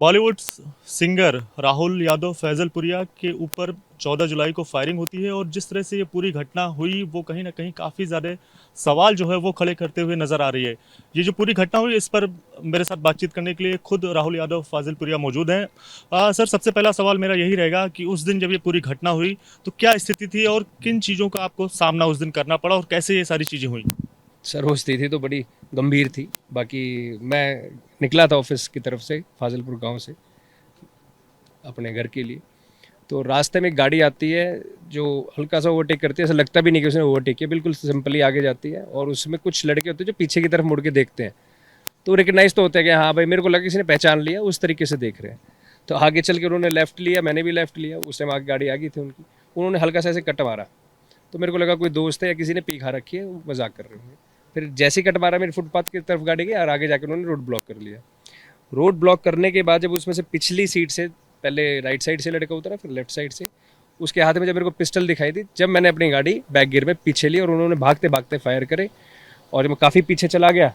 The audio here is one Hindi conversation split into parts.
बॉलीवुड सिंगर राहुल यादव फैजलपुरिया के ऊपर 14 जुलाई को फायरिंग होती है और जिस तरह से ये पूरी घटना हुई वो कहीं ना कहीं काफ़ी ज़्यादा सवाल जो है वो खड़े करते हुए नज़र आ रही है। ये जो पूरी घटना हुई इस पर मेरे साथ बातचीत करने के लिए खुद राहुल यादव फैजलपुरिया मौजूद हैं। सर, सबसे पहला सवाल मेरा यही रहेगा कि उस दिन जब ये पूरी घटना हुई तो क्या स्थिति थी और किन चीज़ों का आपको सामना उस दिन करना पड़ा और कैसे ये सारी चीज़ें हुई। सर वो स्थिति तो बड़ी गंभीर थी। बाकी मैं निकला था ऑफिस की तरफ से फाजिलपुर गांव से अपने घर के लिए। तो रास्ते में एक गाड़ी आती है जो हल्का सा ओवरटेक करती है। ऐसा लगता भी नहीं कि उसने ओवरटेक किया, बिल्कुल सिंपली आगे जाती है और उसमें कुछ लड़के होते हैं जो पीछे की तरफ मुड़ के देखते हैं। तो रिकग्नाइज तो होता है कि हाँ भाई, मेरे को लगा किसी ने पहचान लिया, उस तरीके से देख रहे हैं। तो आगे चल के उन्होंने लेफ्ट लिया, मैंने भी लेफ्ट लिया। उस टाइम आगे गाड़ी आ गई थी उनकी। उन्होंने हल्का सा ऐसे कट मारा तो मेरे को लगा कोई दोस्त है या किसी ने पी खा रखी है, वो मजाक कर रहे होंगे। फिर जैसे ही कट मारा मेरे फुटपाथ की तरफ गाड़ी गई और आगे जाकर उन्होंने रोड ब्लॉक कर लिया। रोड ब्लॉक करने के बाद जब उसमें से पिछली सीट से पहले राइट साइड से लड़का उतरा, फिर लेफ्ट साइड से, उसके हाथ में जब मेरे को पिस्टल दिखाई दी, जब मैंने अपनी गाड़ी बैक गियर में पीछे ली और उन्होंने भागते भागते फायर करे और जब मैं काफ़ी पीछे चला गया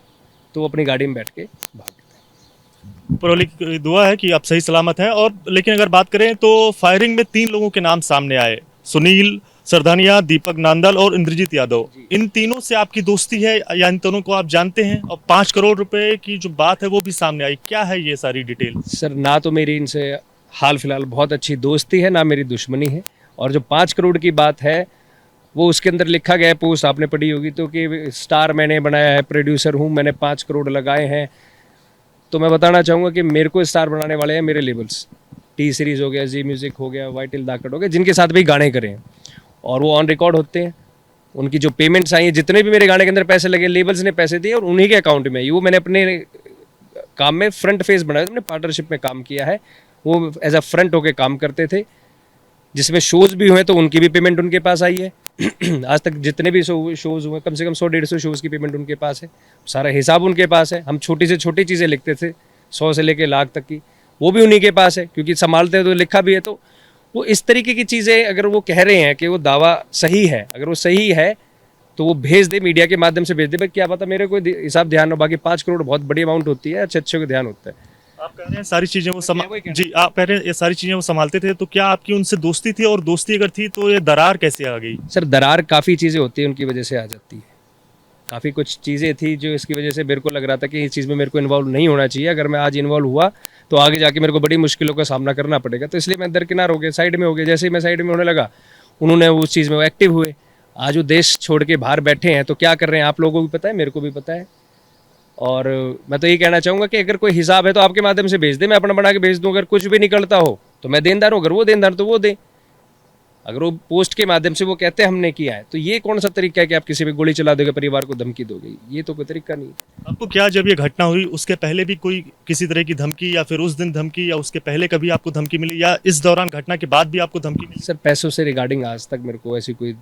तो वो अपनी गाड़ी में बैठ के भाग गए। ऊपर वाले की दुआ है कि आप सही सलामत हैं। और लेकिन अगर बात करें तो फायरिंग में 3 लोगों के नाम सामने आए, सुनील सरधानिया, दीपक नांदल और इंद्रजीत यादव। इन तीनों से आपकी दोस्ती है या इन तीनों को आप जानते हैं? और 5 करोड़ रुपए की जो बात है वो भी सामने आई, क्या है ये सारी डिटेल? सर ना तो मेरी इनसे हाल फिलहाल बहुत अच्छी दोस्ती है, ना मेरी दुश्मनी है। और जो 5 करोड़ की बात है वो उसके अंदर लिखा गया है, पोस्ट आपने पढ़ी होगी तो, कि स्टार मैंने बनाया है, प्रोड्यूसर हूँ, मैंने 5 करोड़ लगाए हैं। तो मैं बताना चाहूँगा कि मेरे को स्टार बनाने वाले हैं मेरे लेबल्स। टी सीरीज़ हो गया, जी म्यूज़िक हो गया, वाइटिल दाकड़ हो गया, जिनके साथ भी गाने करें और वो ऑन रिकॉर्ड होते हैं। उनकी जो पेमेंट्स आई हैं, जितने भी मेरे गाने के अंदर पैसे लगे, लेबल्स ने पैसे दिए और उन्हीं के अकाउंट में वो मैंने अपने काम में फ्रंट फेस बनाया, हमने पार्टनरशिप में काम किया है। वो एज अ फ्रंट होके काम करते थे, जिसमें शोज़ भी हुए तो उनकी भी पेमेंट उनके पास आई है। आज तक जितने भी शोज़ हुए, कम से कम 100-150 शोज़ की पेमेंट उनके पास है, सारा हिसाब उनके पास है। हम छोटी से छोटी चीज़ें लिखते थे, 100 से लेके लाख तक की, वो भी उन्हीं के पास है, क्योंकि संभालते तो लिखा भी है। तो वो इस तरीके की चीज़ें अगर वो कह रहे हैं कि वो दावा सही है, अगर वो सही है तो वो भेज दे, मीडिया के माध्यम से भेज दे। भाई क्या पता मेरे को हिसाब ध्यान हो। बाकी 5 करोड़ बहुत बड़ी अमाउंट होती है, अच्छे अच्छे को ध्यान होता है। आप कह रहे हैं सारी चीजें वो जी, आप कह रहे हैं ये सारी चीजें वो संभालते थे, तो क्या आपकी उनसे दोस्ती थी? और दोस्ती अगर थी तो ये दरार कैसे आ गई? सर दरार काफ़ी चीज़ें होती है उनकी वजह से आ जाती है। काफ़ी कुछ चीज़ें थी जो इसकी वजह से मेरे को लग रहा था कि इस चीज़ में मेरे को इन्वॉल्व नहीं होना चाहिए। अगर मैं आज इन्वॉल्व हुआ तो आगे जाके मेरे को बड़ी मुश्किलों का सामना करना पड़ेगा। तो इसलिए मैं दरकिनार हो गया, साइड में हो गया। जैसे ही मैं साइड में होने लगा, उन्होंने उस चीज़ में वो एक्टिव हुए। आज वो देश छोड़ के बाहर बैठे हैं तो क्या कर रहे हैं आप लोगों को भी पता है, मेरे को भी पता है। और मैं तो ये कहना चाहूँगा कि अगर कोई हिसाब है तो आपके माध्यम से भेज दे, मैं अपना बना के भेज दूँ। अगर कुछ भी निकलता हो तो मैं देनदार हूँ, अगर वो देनदार तो वो दे। अगर वो पोस्ट के माध्यम से वो कहते हैं हमने किया है, तो ये कौन सा तरीका है कि आप किसी भी गोली चला दोगे, परिवार को धमकी दोगे? ये तो कोई तरीका नहीं है। आपको क्या जब ये घटना हुई उसके पहले भी कोई किसी तरह की धमकी, या फिर उस दिन धमकी, या उसके पहले कभी आपको धमकी मिली, या इस दौरान घटना के बाद भी आपको धमकी मिली? सर पैसों से रिगार्डिंग आज तक मेरे को ऐसी कोई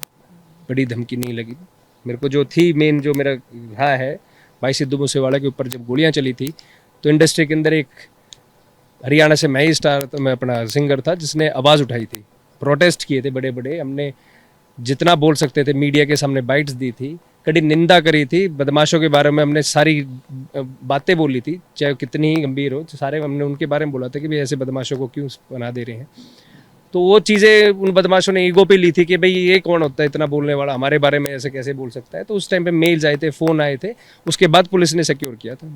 बड़ी धमकी नहीं लगी। मेरे को जो थी मेन, जो मेरा हाँ है, भाई सिद्धू मूसेवाला के ऊपर जब गोलियां चली थी तो इंडस्ट्री के अंदर एक हरियाणा से मैं ही स्टार, तो मैं अपना सिंगर था जिसने आवाज़ उठाई थी, प्रोटेस्ट किए थे बड़े बड़े। हमने जितना बोल सकते थे मीडिया के सामने बाइट्स दी थी, कड़ी निंदा करी थी, बदमाशों के बारे में हमने सारी बातें बोली थी, चाहे कितनी ही गंभीर हो, सारे हमने उनके बारे में बोला था कि भाई ऐसे बदमाशों को क्यों बना दे रहे हैं। तो वो चीज़ें उन बदमाशों ने ईगो पे ली थी कि भाई ये कौन होता है इतना बोलने वाला, हमारे बारे में ऐसे कैसे बोल सकता है। तो उस टाइम पे मेल्स आए थे, फ़ोन आए थे, उसके बाद पुलिस ने सिक्योर किया था।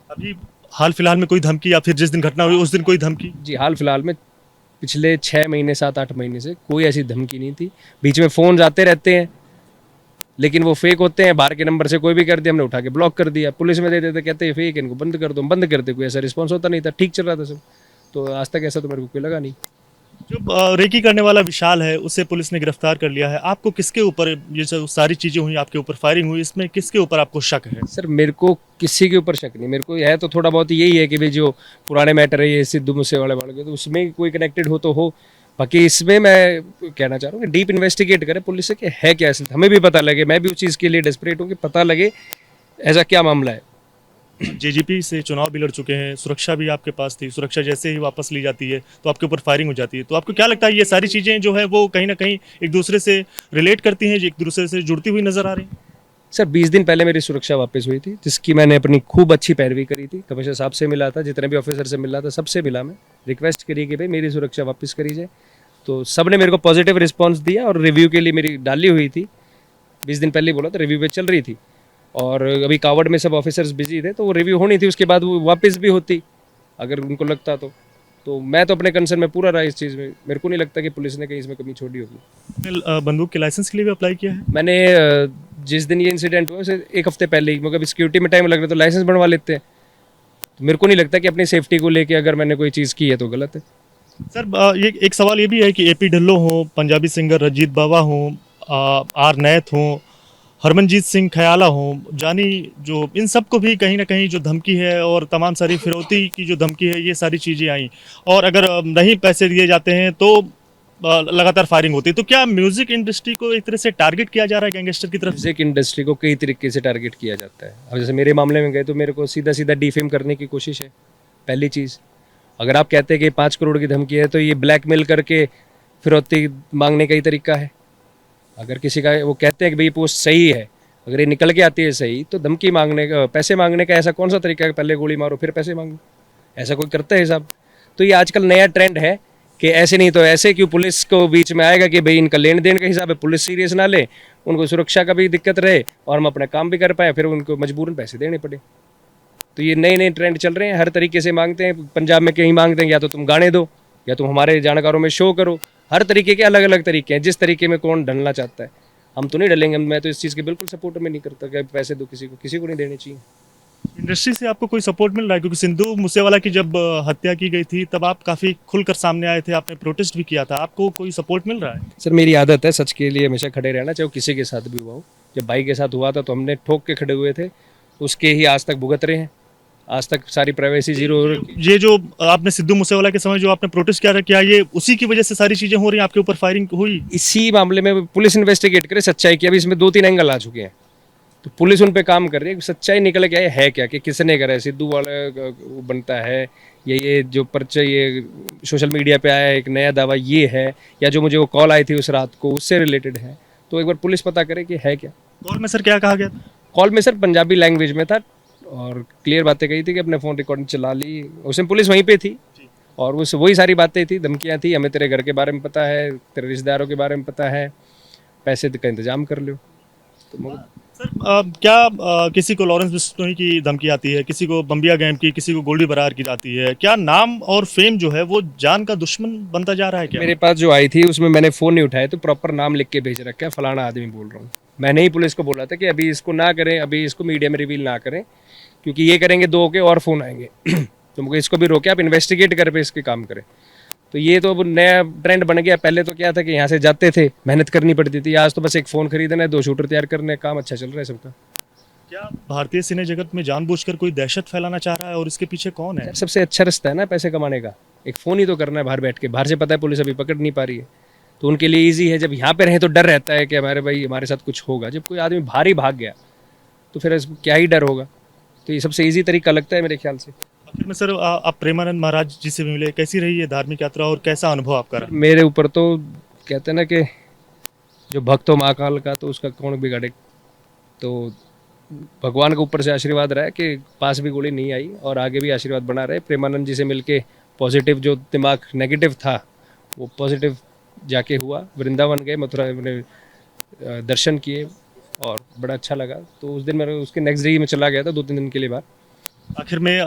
अभी हाल फिलहाल में कोई धमकी, या फिर जिस दिन घटना हुई उस दिन कोई धमकी? जी हाल फिलहाल में पिछले 6 महीने 7-8 महीने से कोई ऐसी धमकी नहीं थी। बीच में फ़ोन आते रहते हैं लेकिन वो फेक होते हैं, बाहर के नंबर से कोई भी कर दिया, हमने उठा के ब्लॉक कर दिया। पुलिस में दे देते, कहते हैं फेक, इनको बंद कर दो, बंद करते। कोई ऐसा रिस्पॉन्स होता नहीं था, ठीक चल रहा था सब। तो आज तक ऐसा तो मेरे को कोई लगा नहीं। जो रेकी करने वाला विशाल है उसे पुलिस ने गिरफ्तार कर लिया है। आपको किसके ऊपर ये जो सारी चीजें हुई, आपके ऊपर फायरिंग हुई, इसमें किसके ऊपर आपको शक है? सर मेरे को किसी के ऊपर शक नहीं, मेरे को है तो थोड़ा बहुत यही है कि भाई जो पुराने मैटर है ये सिद्धू मूसेवाले वाले के, तो उसमें कोई कनेक्टेड हो तो हो। बाकी इसमें मैं कहना चाह रहा हूँ कि डीप इन्वेस्टिगेट करें पुलिस से कि है क्या, असल हमें भी पता लगे। मैं भी उस चीज़ के लिए डेस्परेट हूँ कि पता लगे ऐसा क्या मामला है। जेजीपी से चुनाव भी लड़ चुके हैं, सुरक्षा भी आपके पास थी, सुरक्षा जैसे ही वापस ली जाती है तो आपके ऊपर फायरिंग हो जाती है। तो आपको क्या लगता है ये सारी चीज़ें जो है वो कहीं ना कहीं एक दूसरे से रिलेट करती हैं, एक दूसरे से जुड़ती हुई नजर आ रही हैं? सर 20 दिन पहले मेरी सुरक्षा वापस हुई थी, जिसकी मैंने अपनी खूब अच्छी पैरवी करी थी। कमिश्नर साहब से मिला था, जितने भी ऑफिसर से मिला था, सबसे मिला, मैं रिक्वेस्ट करी कि भाई मेरी सुरक्षा वापस करी जाए। तो सब ने मेरे को पॉजिटिव रिस्पांस दिया और रिव्यू के लिए मेरी डाली हुई थी। 20 दिन पहले बोला तो रिव्यू पे चल रही थी, और अभी कावड़ में सब ऑफिसर्स बिजी थे, तो वो रिव्यू होनी थी, उसके बाद वो वापस भी होती अगर उनको लगता तो मैं तो अपने कंसर्न में पूरा रहा इस चीज़ में। मेरे को नहीं लगता कि पुलिस ने कहीं इसमें कमी छोड़ी होगी। आपने बंदूक के लाइसेंस के लिए भी अप्लाई किया है? मैंने जिस दिन ये इंसिडेंट हुआ उसे एक हफ्ते पहले ही, मगर अभी सिक्योरिटी में टाइम लग रहा है तो लाइसेंस बनवा लेते हैं। तो मेरे को नहीं लगता कि अपनी सेफ्टी को लेके अगर मैंने कोई चीज़ की है तो गलत है। सर ये एक सवाल ये भी है कि एपी ढिल्लो हो, पंजाबी सिंगर रंजीत बावा हो, आर नैत हो, हरमनजीत सिंह खयाला हो, जानी, जो इन सब को भी कहीं ना कहीं जो धमकी है और तमाम सारी फिरौती की जो धमकी है, ये सारी चीज़ें आई, और अगर नहीं पैसे दिए जाते हैं तो लगातार फायरिंग होती है। तो क्या म्यूजिक इंडस्ट्री को एक तरह से टारगेट किया जा रहा है गैंगस्टर की तरफ से? म्यूजिक इंडस्ट्री को कई तरीके से टारगेट किया जाता है। अब जैसे मेरे मामले में गए तो मेरे को सीधा सीधा डिफेम करने की कोशिश है। पहली चीज़, अगर आप कहते हैं कि 5 करोड़ की धमकी है तो ये ब्लैकमेल करके फिरौती मांगने का ही तरीका है। अगर किसी का वो कहते हैं कि भाई पोस्ट सही है, अगर ये निकल के आती है सही, तो धमकी मांगने का, पैसे मांगने का ऐसा कौन सा तरीका है? पहले गोली मारो फिर पैसे मांगो, ऐसा कोई करता है हिसाब? तो ये आजकल नया ट्रेंड है कि ऐसे नहीं तो ऐसे, क्यों पुलिस को बीच में आएगा कि भाई इनका लेन देन का हिसाब है, पुलिस सीरियस ना ले, उनको सुरक्षा का भी दिक्कत रहे और हम अपना काम भी कर पाए, फिर उनको मजबूरन पैसे देने पड़े। तो ये नए नए ट्रेंड चल रहे हैं, हर तरीके से मांगते हैं। पंजाब में कहीं मांगते हैं या तो तुम गाने दो या तुम हमारे जानकारों में शो करो। हर तरीके के अलग अलग तरीके हैं, जिस तरीके में कौन ढलना चाहता है। हम तो नहीं डलेंगे, मैं तो इस चीज़ के बिल्कुल सपोर्ट में नहीं करता कि पैसे दो किसी को नहीं देने चाहिए। इंडस्ट्री से आपको कोई सपोर्ट मिल रहा है? क्योंकि सिंधु मूसेवाला की जब हत्या की गई थी तब आप काफ़ी खुलकर सामने आए थे, आपने प्रोटेस्ट भी किया था, आपको कोई सपोर्ट मिल रहा है? सर मेरी आदत है सच के लिए हमेशा खड़े रहना, चाहे वो किसी के साथ भी हुआ हो। जब भाई के साथ हुआ था तो हमने ठोक के खड़े हुए थे, उसके ही आज तक भुगत रहे हैं। आज तक सारी प्राइवेसी जीरो। ये जो आपने सिद्धू मूसेवाला के समय जो आपने प्रोटेस्ट किया था, क्या ये उसी की वजह से सारी चीजें हो रही हैं, आपके ऊपर फायरिंग हुई? इसी मामले में पुलिस इन्वेस्टिगेट करे सच्चाई की। अभी इसमें 2-3 एंगल आ चुके हैं, तो पुलिस उन पे काम कर रही है। सच्चाई निकल के आए है क्या, कि किसने करा है, सिद्धू वाला वो बनता है, ये जो पर्चा ये सोशल मीडिया पे आया एक नया दावा ये है, या जो मुझे वो कॉल आई थी उस रात को उससे रिलेटेड है। तो एक बार पुलिस पता करे कि है क्या। कॉल में सर क्या कहा गया था? कॉल में सर पंजाबी लैंग्वेज में था और क्लियर बातें कही थी कि अपने फ़ोन रिकॉर्डिंग चला ली। उस समय पुलिस वहीं पे थी और उस वही सारी बातें थी, धमकियाँ थी, हमें तेरे घर के बारे में पता है, तेरे रिश्तेदारों के बारे में पता है, पैसे का इंतजाम कर लो। तो सर क्या किसी को लॉरेंस बिश्नोई की धमकी आती है, किसी को बम्बिया गैंग की, किसी को गोल्डी बरार की जाती है? क्या नाम और फेम जो है वो जान का दुश्मन बनता जा रहा है क्या? मेरे पास जो आई थी उसमें मैंने फ़ोन नहीं उठाया, तो प्रॉपर नाम लिख के भेज रखा है, फलाना आदमी बोल रहा हूँ। मैंने ही पुलिस को बोला था कि अभी इसको ना करें, अभी इसको मीडिया में रिवील ना करें, क्योंकि ये करेंगे 2 के और फ़ोन आएंगे तो मुझे इसको भी रोके, आप इन्वेस्टिगेट कर पे इसके काम करें। तो ये तो अब नया ट्रेंड बन गया। पहले तो क्या था कि यहाँ से जाते थे, मेहनत करनी पड़ती थी, आज तो बस एक फ़ोन खरीदना है, 2 शूटर तैयार करने, काम अच्छा चल रहा है सबका। क्या भारतीय सिने जगत में जानबूझकर कोई दहशत फैलाना चाह रहा है और इसके पीछे कौन है? सबसे अच्छा रास्ता है ना पैसे कमाने का, एक फ़ोन ही तो करना है बाहर बैठ के। बाहर से पता है पुलिस अभी पकड़ नहीं पा रही है, तो उनके लिए ईजी है। जब यहाँ पे रहे तो डर रहता है कि हमारे भाई हमारे साथ कुछ होगा। जब कोई आदमी बाहर ही भाग गया तो फिर क्या ही डर होगा। तो ये सबसे ईजी तरीका लगता है मेरे ख्याल से। आखिर में सर आप प्रेमानंद महाराज जी से मिले, कैसी रही है धार्मिक यात्रा और कैसा अनुभव आपका रहा? मेरे ऊपर तो कहते हैं ना कि जो भक्त हो महाकाल का, तो उसका कौन बिगाड़े। तो भगवान के ऊपर से आशीर्वाद रहा है कि पास भी गोली नहीं आई और आगे भी आशीर्वाद बना रहे। प्रेमानंद जी से मिलके पॉजिटिव जो दिमाग नेगेटिव था वो पॉजिटिव जाके हुआ। वृंदावन गए, मथुरा में दर्शन किए और बड़ा अच्छा लगा। तो उस दिन मेरे उसके नेक्स्ट डे ही मैं चला गया था 2-3 दिन के लिए बाहर। आखिर में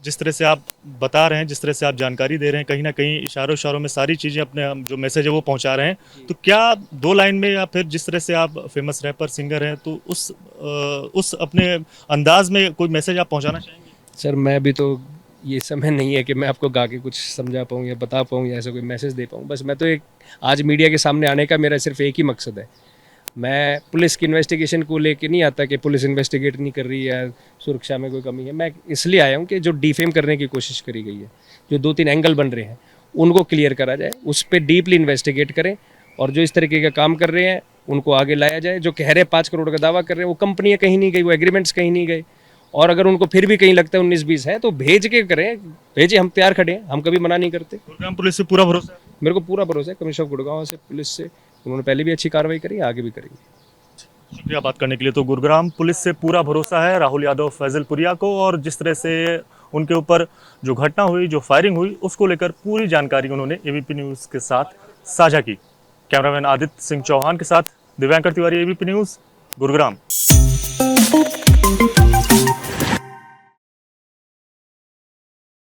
जिस तरह से आप बता रहे हैं, जिस तरह से आप जानकारी दे रहे हैं, कहीं ना कहीं इशारों इशारों में सारी चीज़ें अपने जो मैसेज है वो पहुंचा रहे हैं, तो क्या 2 लाइन में या फिर जिस तरह से आप फेमस रैपर सिंगर हैं तो उस अपने अंदाज में कोई मैसेज आप पहुंचाना चाहेंगे? सर मैं भी तो ये समय नहीं है कि मैं आपको गा के कुछ समझा पाऊँ या बता पाऊँ या ऐसा कोई मैसेज दे पाऊँ। बस मैं तो एक आज मीडिया के सामने आने का मेरा सिर्फ एक ही मकसद है। मैं पुलिस की इन्वेस्टिगेशन को लेके नहीं आता कि पुलिस इन्वेस्टिगेट नहीं कर रही है, सुरक्षा में कोई कमी है। मैं इसलिए आया हूँ कि जो डिफेम करने की कोशिश करी गई है, जो 2-3 एंगल बन रहे हैं, उनको क्लियर करा जाए, उस पर डीपली इन्वेस्टिगेट करें और जो इस तरीके का काम कर रहे हैं उनको आगे लाया जाए। जो कह रहे हैं 5 करोड़ का दावा कर रहे हैं, वो कंपनियाँ कहीं नहीं गई, वो एग्रीमेंट्स कहीं नहीं गए। और अगर उनको फिर भी कहीं लगता है 19-20 है तो भेज के करें, भेजे, हम तैयार खड़े हैं, हम कभी मना नहीं करते। गुड़गांव पुलिस से पूरा भरोसा है? मेरे को पूरा भरोसा है कमिश्नर ऑफ गुड़गांव से, पुलिस से। उन्होंने पहले भी अच्छी कार्रवाई करी, आगे भी करेंगे। शुक्रिया बात करने के लिए। तो गुरुग्राम पुलिस से पूरा भरोसा है राहुल यादव फैजलपुरिया को, और जिस तरह से उनके ऊपर जो घटना हुई, जो फायरिंग हुई, उसको लेकर पूरी जानकारी उन्होंने एबीपी न्यूज़ के साथ साझा की। कैमरामैन आदित्य सिंह चौहान के साथ दिव्यांकर तिवारी, एबीपी न्यूज़, गुरुग्राम।